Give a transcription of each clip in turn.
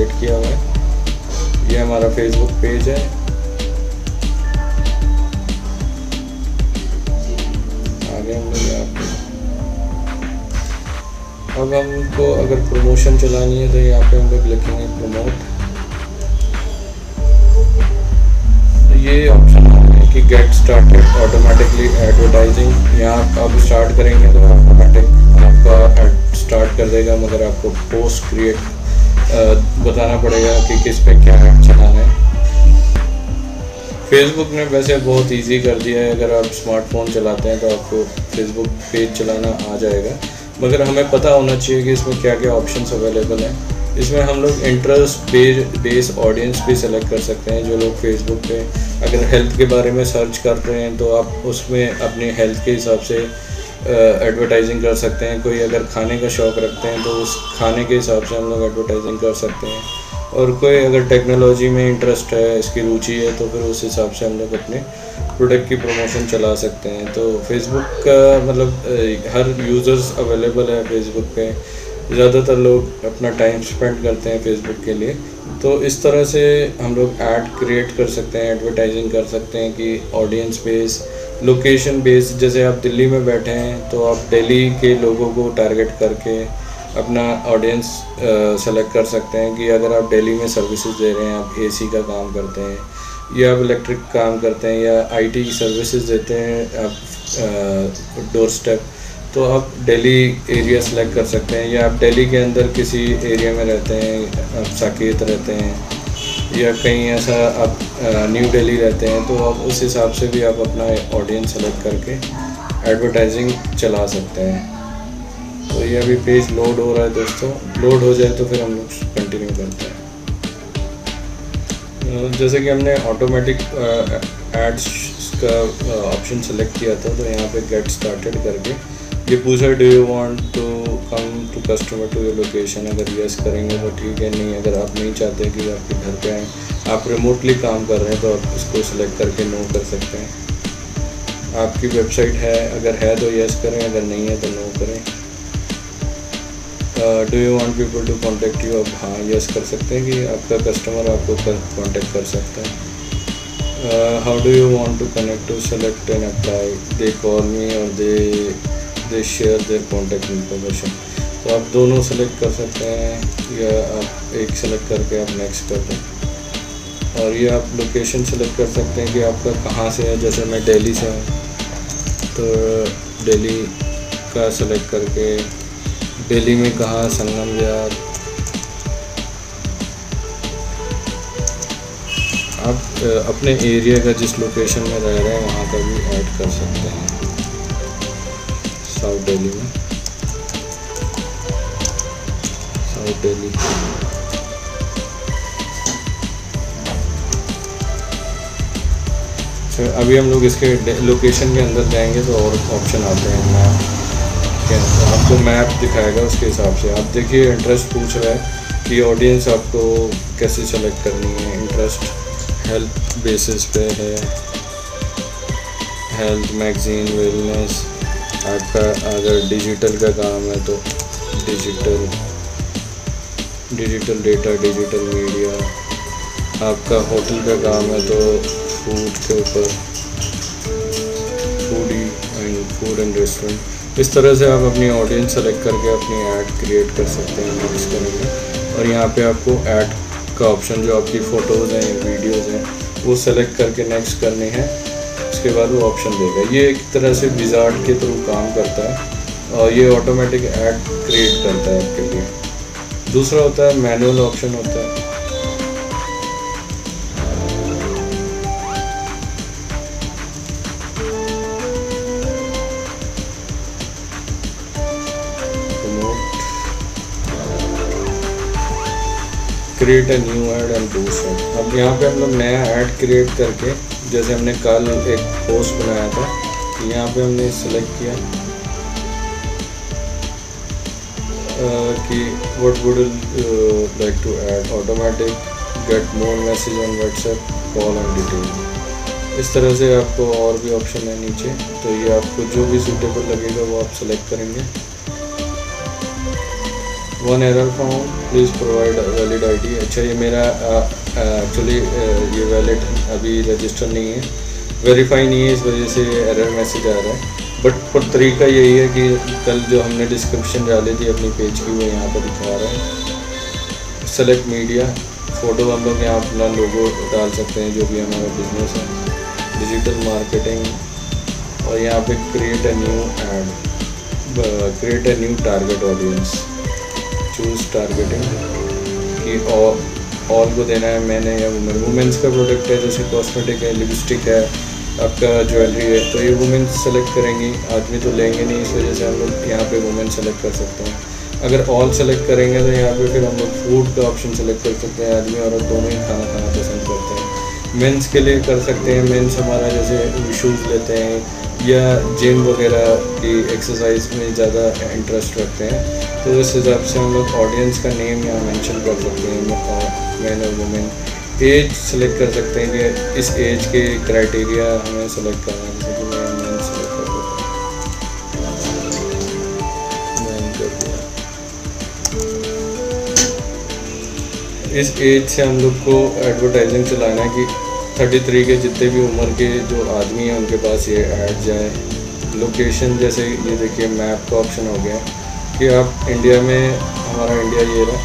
Select किया हुआ है। ये हमारा फेसबुक पेज है। आगे हम लोग यहाँ पे अब हमको अगर प्रमोशन चलानी है तो यहाँ पे हम लोग लिखेंगे प्रमोट। ये ऑप्शन है कि गेट स्टार्टेड ऑटोमेटिकली एडवर्टाइजिंग। यहाँ आप स्टार्ट करेंगे तो ऑटोमेटिक आपका एड स्टार्ट कर देगा, मगर आपको पोस्ट क्रिएट बताना पड़ेगा कि किस पे क्या ऐड चलाना है। फेसबुक ने वैसे बहुत इजी कर दिया है, अगर आप स्मार्टफोन चलाते हैं तो आपको फेसबुक पेज चलाना आ जाएगा, मगर हमें पता होना चाहिए कि इसमें क्या क्या ऑप्शंस अवेलेबल हैं। इसमें हम लोग इंटरेस्ट बेस ऑडियंस भी सेलेक्ट कर सकते हैं। जो लोग फेसबुक पे अगर हेल्थ के बारे में सर्च कर रहे हैं तो आप उसमें अपनी हेल्थ के हिसाब से एडवर्टाइजिंग कर सकते हैं। कोई अगर खाने का शौक़ रखते हैं तो उस खाने के हिसाब से हम लोग एडवर्टाइजिंग कर सकते हैं। और कोई अगर टेक्नोलॉजी में इंटरेस्ट है, इसकी रुचि है, तो फिर उस हिसाब से हम लोग अपने प्रोडक्ट की प्रमोशन चला सकते हैं। तो फेसबुक का मतलब हर यूज़र्स अवेलेबल है फेसबुक पे। ज़्यादातर लोग अपना टाइम स्पेंड करते हैं फेसबुक के लिए। तो इस तरह से हम लोग ऐड क्रिएट कर सकते हैं, एडवर्टाइजिंग कर सकते हैं कि ऑडियंस बेस, लोकेशन बेस। जैसे आप दिल्ली में बैठे हैं तो आप दिल्ली के लोगों को टारगेट करके अपना ऑडियंस सेलेक्ट कर सकते हैं कि अगर आप दिल्ली में सर्विसेज दे रहे हैं, आप एसी का काम करते हैं या आप इलेक्ट्रिक काम करते हैं या आईटी की सर्विसेज देते हैं आप डोर स्टेप, तो आप दिल्ली एरिया सेलेक्ट कर सकते हैं। या आप दिल्ली के अंदर किसी एरिया में रहते हैं, आप साकेत रहते हैं या कहीं ऐसा आप न्यू दिल्ली रहते हैं, तो आप उस हिसाब से भी आप अपना ऑडियंस सेलेक्ट करके एडवर्टाइजिंग चला सकते हैं। तो ये अभी पेज लोड हो रहा है दोस्तों, लोड हो जाए तो फिर हम लोग कंटिन्यू करते हैं। जैसे कि हमने ऑटोमेटिक एड्स का ऑप्शन सेलेक्ट किया था, तो यहाँ पे गेट स्टार्टेड करके ये पूछा do you want to come to customer to your location. अगर यस करेंगे तो ठीक है, नहीं अगर आप नहीं चाहते कि आपके घर पे आएँ, आप रिमोटली काम कर रहे हैं, तो आप इसको सिलेक्ट करके नो कर सकते हैं। आपकी वेबसाइट है, अगर है तो यस करें, अगर नहीं है तो नो करें। Do you want people to contact you, अब हाँ यस कर सकते हैं कि आपका कस्टमर आपको कॉन्टेक्ट कर सकता है। How do you want to connect to select and apply, they call me और they share their contact information. तो आप दोनों सेलेक्ट कर सकते हैं या आप एक सेलेक्ट करके आप नेक्स्ट कर दें। और ये आप लोकेशन सेलेक्ट कर सकते हैं कि आपका कहाँ से है। जैसे मैं दिल्ली से हूँ तो दिल्ली का सेलेक्ट करके दिल्ली में कहाँ, संगम विहार। आप अपने एरिया का जिस लोकेशन में रह रहे हैं वहाँ का भी ऐड कर सकते हैं। साउथ दिल्ली में, साउथ दिल्ली। अभी हम लोग इसके लोकेशन के अंदर जाएंगे तो और ऑप्शन आते हैं। मैप के अंदर आपको मैप दिखाएगा, उसके हिसाब से आप देखिए। इंटरेस्ट पूछ रहा है कि ऑडियंस आपको कैसे सेलेक्ट करनी है। इंटरेस्ट हेल्थ बेसिस पे है, हेल्थ, मैगजीन, वेलनेस। आपका अगर डिजिटल का काम है तो डिजिटल डेटा, डिजिटल मीडिया। आपका होटल का काम है तो फूड के ऊपर, फूड एंड रेस्टोरेंट। इस तरह से आप अपनी ऑडियंस सेलेक्ट करके अपनी ऐड क्रिएट कर सकते हैं। नेक्स्ट करेंगे और यहाँ पे आपको ऐड का ऑप्शन, जो आपकी फ़ोटोज़ हैं, वीडियोज़ हैं, वो सेलेक्ट करके नेक्स्ट करनी है। उसके बाद वो ऑप्शन देगा। ये एक तरह से विज़ार्ड के थ्रू काम करता है और ये ऑटोमेटिक ऐड क्रिएट करता है आपके लिए। दूसरा होता है मैनुअल ऑप्शन होता है। Create a new add and boost add. अब यहाँ पे हम लोग नया ऐड क्रिएट करके, जैसे हमने कल एक पोस्ट बनाया था, यहाँ पे हमने सेलेक्ट किया कि what would like to add, automatic get more message on WhatsApp, call and detail. इस तरह से आपको और भी ऑप्शन है नीचे, तो ये आपको जो भी सूटेबल लगेगा वो आप सेलेक्ट करेंगे। One error found, please provide valid ID. अच्छा, ये मेरा एक्चुअली ये वैलिड अभी रजिस्टर नहीं है, वेरीफाई नहीं है, इस वजह से एरर मैसेज आ रहा है। बट पर तरीका यही है कि कल जो हमने डिस्क्रिप्शन डाली थी अपनी पेज की, वो यहाँ पर दिखा रहा है। सेलेक्ट मीडिया, फ़ोटो हम लोग यहाँ अपना लोगो डाल सकते हैं जो भी हमारा बिजनेस है। डिजिटल मार्केटिंग, और यहाँ पे create a new ad, create a new target audience, choose targeting कि ऑल को देना है, मैंने या वुमेन। वुमेंस का प्रोडक्ट है, जैसे कॉस्मेटिक है, लिपस्टिक है, आपका ज्वेलरी है, तो ये वुमेन सेलेक्ट करेंगी, आदमी तो लेंगे नहीं, इस वजह से हम लोग यहाँ पे वुमेन सेलेक्ट कर सकते हैं। अगर ऑल सेलेक्ट करेंगे तो यहाँ पे फिर हम लोग फूड का ऑप्शन सेलेक्ट कर सकते हैं, आदमी औरत दोनों ही खाना खाना पसंद करते हैं। मेंस के लिए कर सकते हैं, मेंस हमारा जैसे शूज़ लेते हैं या जिम वगैरह की एक्सरसाइज में ज़्यादा इंटरेस्ट रखते हैं, तो इस हिसाब से हम लोग ऑडियंस का नेम यहाँ मेंशन कर सकते हैं, मैन और वुमेन। एज सेलेक्ट कर सकते हैं कि इस एज के क्राइटेरिया हमें सेलेक्ट करना है, जैसे कि मैं मैन सेलेक्ट कर देता हूँ, मैन कर दिया। इस एज से हम लोग को एडवर्टाइजिंग चलाना है कि 33 के जितने भी उम्र के जो आदमी हैं उनके पास ये ऐड जाए। लोकेशन, जैसे ये देखिए मैप का ऑप्शन हो गया कि आप इंडिया में, हमारा इंडिया ये रहा,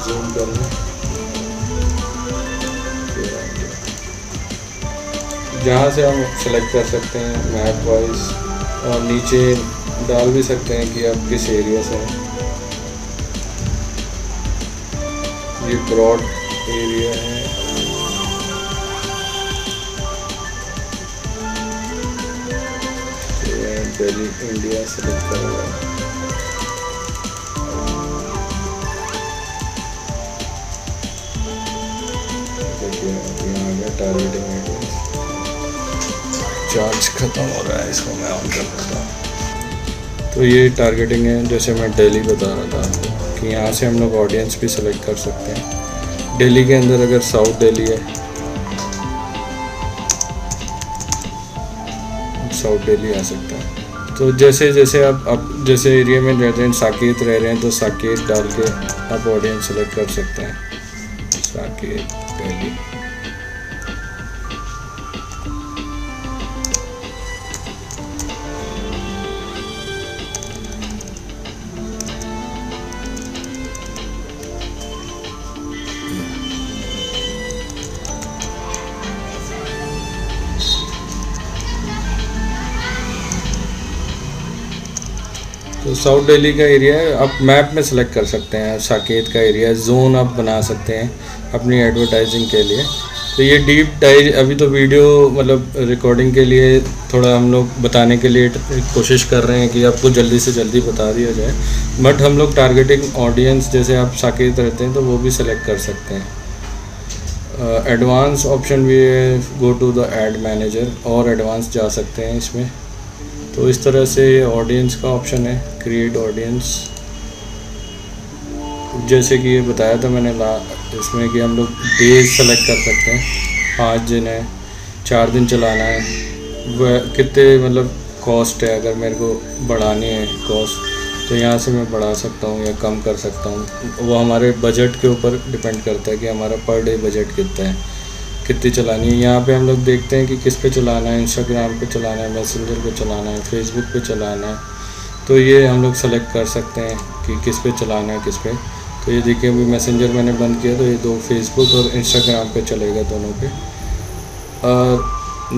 जूम करना, जहाँ से हम सेलेक्ट कर सकते हैं मैप वाइज, और नीचे डाल भी सकते हैं कि आप किस एरिया से हैं। ये ब्रॉड एरिया है, दिल्ली इंडिया सेलेक्ट कर रहा है। देखिए यहाँ आ गया टारगेटिंग, चार्ज खत्म हो रहा है, इसको मैं ऑन कर देता हूँ। तो ये टारगेटिंग है, जैसे मैं दिल्ली बता रहा था कि यहाँ से हम लोग ऑडियंस भी सेलेक्ट कर सकते हैं। दिल्ली के अंदर अगर साउथ दिल्ली है, साउथ दिल्ली आ सकता है। तो जैसे जैसे आप जैसे एरिया में रहते हैं, साकेत रह रहे हैं, तो साकेत डाल के आप ऑडियंस सेलेक्ट कर सकते हैं, साकेत दिल्ली। तो साउथ दिल्ली का एरिया है, आप मैप में सेलेक्ट कर सकते हैं। साकेत का एरिया जोन आप बना सकते हैं अपनी एडवर्टाइजिंग के लिए। तो ये डीप डाइव, अभी तो वीडियो मतलब रिकॉर्डिंग के लिए थोड़ा हम लोग बताने के लिए कोशिश कर रहे हैं कि आपको जल्दी से जल्दी बता दिया जाए, बट हम लोग टारगेटिंग ऑडियंस, जैसे आप साकेत रहते हैं तो वो भी सेलेक्ट कर सकते हैं। एडवांस ऑप्शन भी है, go to the ad manager, और एडवांस जा सकते हैं इसमें। तो इस तरह से ऑडियंस का ऑप्शन है, क्रिएट ऑडियंस, जैसे कि ये बताया था मैंने इसमें कि हम लोग डेज सेलेक्ट कर सकते हैं, 5 दिन है, 4 दिन चलाना है, वह कितने मतलब कॉस्ट है, अगर मेरे को बढ़ानी है कॉस्ट तो यहाँ से मैं बढ़ा सकता हूँ या कम कर सकता हूँ। वो हमारे बजट के ऊपर डिपेंड करता है कि हमारा पर डे बजट कितना है, कितनी चलानी है। यहाँ पे हम लोग देखते हैं कि किस पे चलाना है, इंस्टाग्राम पे चलाना है, मैसेंजर पे चलाना है, फेसबुक पे चलाना है, तो ये हम लोग सेलेक्ट कर सकते हैं कि किस पे चलाना है, किस पे। तो ये देखिए अभी मैसेंजर मैंने बंद किया, तो ये 2 फेसबुक और इंस्टाग्राम पे चलेगा, दोनों पे।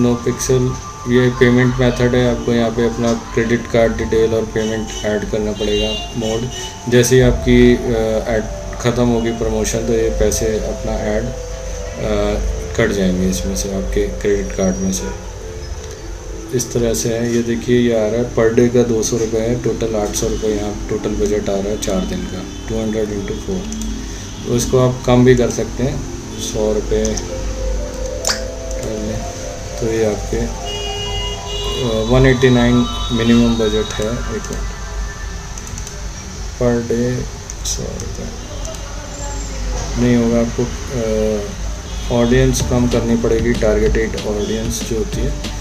नो पिक्सल, ये पेमेंट मेथड है, आपको यहाँ पे अपना क्रेडिट कार्ड डिटेल और पेमेंट ऐड करना पड़ेगा। मोड, जैसे ही आपकी ऐड ख़त्म होगी प्रमोशन, तो ये पैसे अपना ऐड कट जाएंगे इसमें से, आपके क्रेडिट कार्ड में से। इस तरह से है, ये देखिए ये आ रहा है पर डे का 200 रुपये है, टोटल 800 रुपये यहाँ टोटल बजट आ रहा है 4 दिन का, 200 × 4। तो इसको आप कम भी कर सकते हैं, 100 रुपये कर लें, तो ये आपके 189 मिनिमम बजट है एक पर डे 100 रुपये। नहीं होगा, आपको ऑडियंस कम करनी पड़ेगी, टारगेटेड ऑडियंस जो होती है।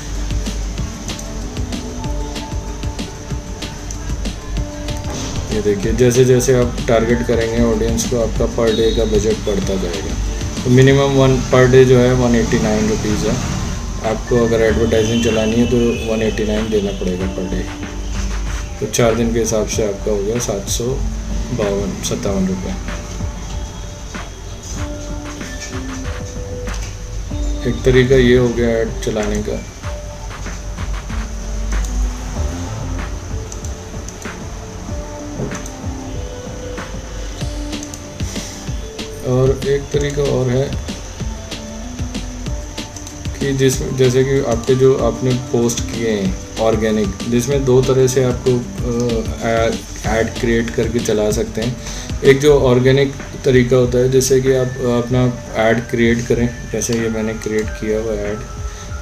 ये देखिए, जैसे जैसे आप टारगेट करेंगे ऑडियंस को, आपका पर डे का बजट बढ़ता जाएगा। तो मिनिमम वन पर डे जो है 189 रुपीज़ है। आपको अगर एडवर्टाइजिंग चलानी है तो 189 देना पड़ेगा पर डे। तो 4 दिन के हिसाब से आपका हो गया 757 रुपये। एक तरीका ये हो गया ऐड चलाने का। और एक तरीका और है कि जैसे कि आपने पोस्ट किए हैं ऑर्गेनिक, जिसमें 2 तरह से आपको ऐड क्रिएट करके चला सकते हैं। एक जो ऑर्गेनिक तरीका होता है, जैसे कि आप अपना ऐड क्रिएट करें, जैसे ये मैंने क्रिएट किया हुआ ऐड,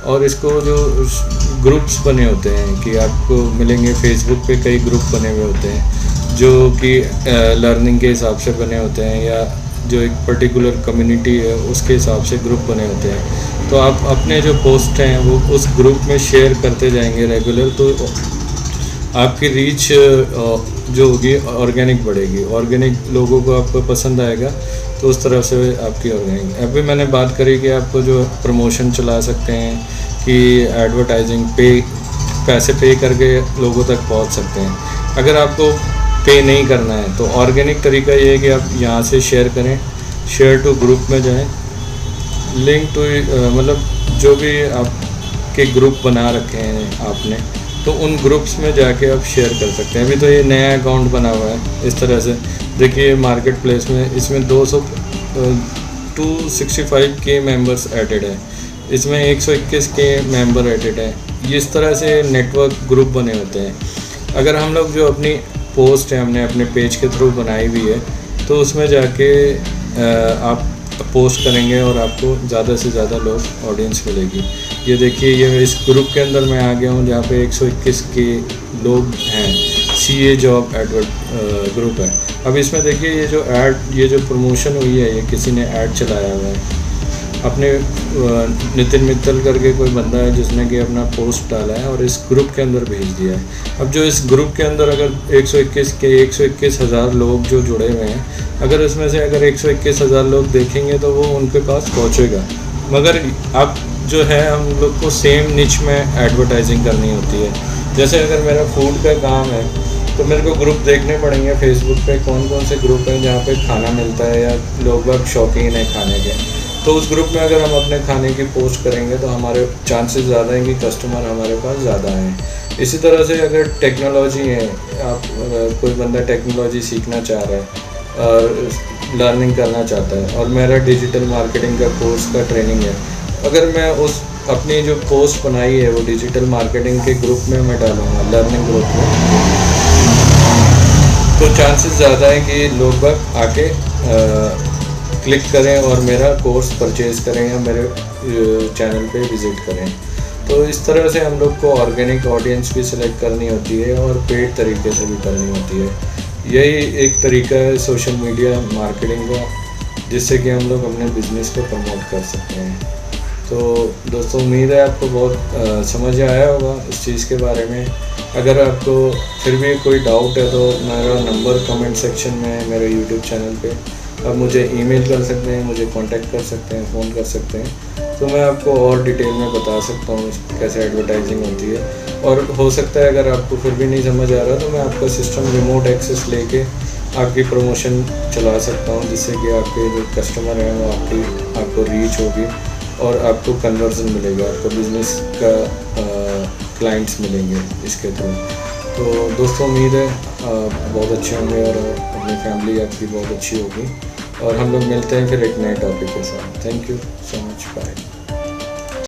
और इसको जो ग्रुप्स बने होते हैं कि आपको मिलेंगे फेसबुक पे कई ग्रुप बने हुए होते हैं जो कि लर्निंग के हिसाब से बने होते हैं, या जो एक पर्टिकुलर कम्युनिटी है उसके हिसाब से ग्रुप बने होते हैं। तो आप अपने जो पोस्ट हैं वो उस ग्रुप में शेयर करते जाएंगे रेगुलर, तो आपकी रीच जो होगी ऑर्गेनिक बढ़ेगी, ऑर्गेनिक लोगों को आपको पसंद आएगा। तो उस तरह से आपकी ऑर्गेनिक। अभी मैंने बात करी कि आपको जो प्रमोशन चला सकते हैं, कि एडवर्टाइजिंग पैसे पे करके लोगों तक पहुंच सकते हैं। अगर आपको पे नहीं करना है तो ऑर्गेनिक तरीका ये है कि आप यहाँ से शेयर करें, शेयर टू ग्रुप में जाएं, लिंक टू मतलब जो भी आपके ग्रुप बना रखे हैं आपने, तो उन ग्रुप्स में जाके आप शेयर कर सकते हैं। अभी तो ये नया अकाउंट बना हुआ है इस तरह से। देखिए मार्केट प्लेस में इसमें 265 के मेंबर्स एडेड हैं, इसमें 121 के मेंबर एडेड हैं। इस तरह से नेटवर्क ग्रुप बने होते हैं। अगर हम लोग जो अपनी पोस्ट है हमने अपने पेज के थ्रू बनाई हुई है, तो उसमें जाके आप पोस्ट करेंगे और आपको ज़्यादा से ज़्यादा लोग ऑडियंस मिलेगी। ये देखिए, ये इस ग्रुप के अंदर मैं आ गया हूँ जहाँ पे 121 के लोग हैं। CA जॉब एडवर्ट ग्रुप है। अब इसमें देखिए ये जो प्रमोशन हुई है, ये किसी ने ऐड चलाया हुआ है अपने नितिन मित्तल करके कोई बंदा है जिसने कि अपना पोस्ट डाला है और इस ग्रुप के अंदर भेज दिया है। अब जो इस ग्रुप के अंदर अगर 121,000 लोग जो जुड़े हुए हैं, अगर इसमें से अगर 121,000 लोग देखेंगे तो वो उनके पास पहुंचेगा। मगर अब जो है हम लोग को सेम निच में एडवर्टाइजिंग करनी होती है। जैसे अगर मेरा फूड का काम है तो मेरे को ग्रुप देखने पड़ेंगे फेसबुक पे, कौन कौन से ग्रुप हैं जहाँ पे खाना मिलता है या लोग बहुत शौकीन है खाने के। तो उस ग्रुप में अगर हम अपने खाने की पोस्ट करेंगे तो हमारे चांसेस ज़्यादा हैं कि कस्टमर हमारे पास ज़्यादा हैं। इसी तरह से अगर टेक्नोलॉजी है, आप कोई बंदा टेक्नोलॉजी सीखना चाह रहा है और लर्निंग करना चाहता है, और मेरा डिजिटल मार्केटिंग का कोर्स का ट्रेनिंग है, अगर मैं उस अपनी जो पोस्ट बनाई है वो डिजिटल मार्केटिंग के ग्रुप में मैं डालूँगा, लर्निंग ग्रुप में, तो चांसेस ज़्यादा है कि लोग बाग आके क्लिक करें और मेरा कोर्स परचेज़ करें या मेरे चैनल पे विज़िट करें। तो इस तरह से हम लोग को ऑर्गेनिक ऑडियंस भी सिलेक्ट करनी होती है और पेड तरीके से भी करनी होती है। यही एक तरीका है सोशल मीडिया मार्केटिंग का, जिससे कि हम लोग अपने बिज़नेस को प्रमोट कर सकते हैं। तो दोस्तों, उम्मीद है आपको बहुत समझ आया होगा इस चीज़ के बारे में। अगर आपको फिर भी कोई डाउट है तो मेरा नंबर कमेंट सेक्शन में है मेरे यूट्यूब चैनल पे। आप मुझे ईमेल कर सकते हैं, मुझे कांटेक्ट कर सकते हैं, फ़ोन कर सकते हैं, तो मैं आपको और डिटेल में बता सकता हूँ कैसे एडवर्टाइजिंग होती है। और हो सकता है अगर आपको फिर भी नहीं समझ आ रहा तो मैं आपका सिस्टम रिमोट एक्सेस लेके आपकी प्रमोशन चला सकता हूँ, जिससे कि आपके जो कस्टमर हैं वो आपको रीच होगी और आपको कन्वर्जन मिलेगा, आपको बिज़नेस का क्लाइंट्स मिलेंगे इसके थ्रू। तो दोस्तों, उम्मीद है बहुत अच्छे होंगे और अपनी फैमिली आपकी बहुत अच्छी होगी, और हम लोग मिलते हैं फिर एक नए टॉपिक के साथ। Thank you so much, bye.